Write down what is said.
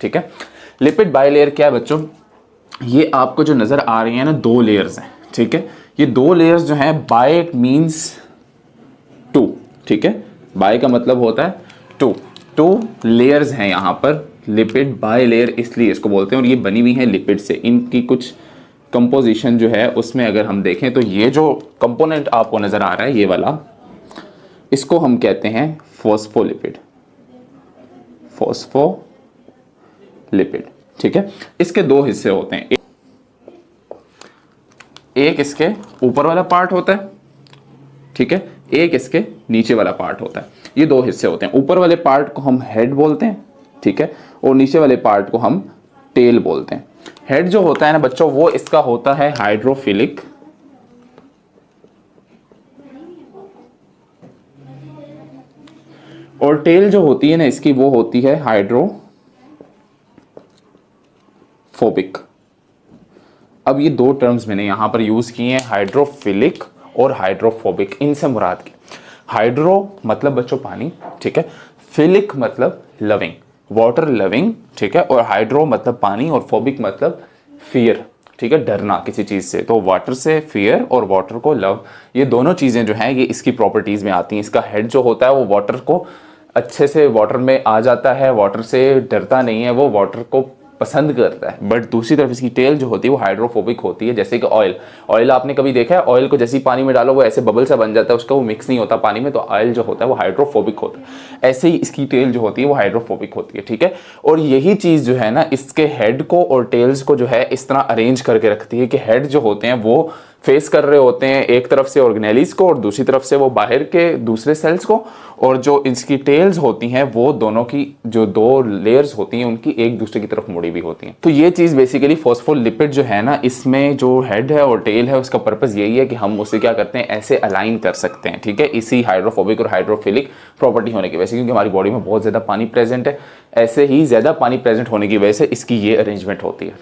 ठीक है। Lipid bilayer क्या है बच्चों, ये आपको जो नजर आ रही है ना, 2 लेयर्स हैं, ठीक है। ये 2 लेयर्स जो हैं, बाय मींस 2, ठीक है। बाय का मतलब होता है 2 लेयर्स हैं यहाँ पर, लिपिड बाइलेयर इसलिए इसको बोलते हैं, और ये बनी हुई है लिपिड से। इनकी कुछ कंपोजिशन जो है उसमें अगर हम देखें तो ये जो कंपोनेंट आपको नजर आ रहा है ये वाला, इसको हम कहते हैं फॉस्फोलिपिड, फॉस्फोलिपिड, ठीक है। इसके 2 हिस्से होते हैं, एक इसके ऊपर वाला पार्ट होता है, ठीक है, एक इसके नीचे वाला पार्ट होता है। ये 2 हिस्से होते हैं, ऊपर वाले पार्ट को हम हेड बोलते हैं, ठीक है, और नीचे वाले पार्ट को हम टेल बोलते हैं। हेड जो होता है ना बच्चों, वो इसका होता है हाइड्रोफिलिक, और टेल जो होती है ना इसकी, वो होती है हाइड्रोफोबिक। अब ये 2 टर्म्स मैंने यहां पर यूज किए हैं, हाइड्रोफिलिक और हाइड्रोफोबिक। इनसे मुराद की, हाइड्रो मतलब बच्चों पानी, ठीक है, फिलिक मतलब लविंग, वाटर लविंग, ठीक है, और हाइड्रो मतलब पानी, और फोबिक मतलब फियर, ठीक है, डरना किसी चीज से। तो वाटर से फियर और वाटर को लव, ये दोनों चीजें जो हैं ये इसकी प्रॉपर्टीज में आती हैं। इसका हेड जो होता है वो वाटर को अच्छे से वाटर में आ जाता है, वाटर से डरता नहीं है, वो वाटर को पसंद करता है। बट दूसरी तरफ इसकी टेल जो होती है वो हाइड्रोफोबिक होती है। जैसे कि ऑयल आपने कभी देखा है, ऑयल को जैसे ही पानी में डालो वो ऐसे बबल सा बन जाता है, उसका वो मिक्स नहीं होता पानी में, तो ऑयल जो होता है वो हाइड्रोफोबिक होता है। ऐसे ही इसकी टेल जो होती है वो हाइड्रोफोबिक होती है, ठीक है। और यही चीज जो है ना, इसके हेड को और टेल्स को जो है इस तरह अरेंज करके रखती है कि हेड जो होते हैं वो फेस कर रहे होते हैं एक तरफ से ऑर्गेनेलिस को, और दूसरी तरफ से वो बाहर के दूसरे सेल्स को, और जो इसकी टेल्स होती हैं वो दोनों की जो 2 लेयर्स होती हैं उनकी एक दूसरे की तरफ मुड़ी भी होती हैं। तो ये चीज बेसिकली फॉस्फोलिपिड जो है ना, इसमें जो हेड है और टेल है उसका पर्पस यही है कि हम उसे क्या करते हैं, ऐसे अलाइन कर सकते हैं, ठीक है, इसी हाइड्रोफोबिक और हाइड्रोफिलिक प्रॉपर्टी होने की वजह से, क्योंकि हमारी बॉडी में बहुत ज्यादा पानी प्रेजेंट है, ऐसे ही ज्यादा पानी प्रेजेंट होने की वजह से इसकी ये अरेंजमेंट होती है।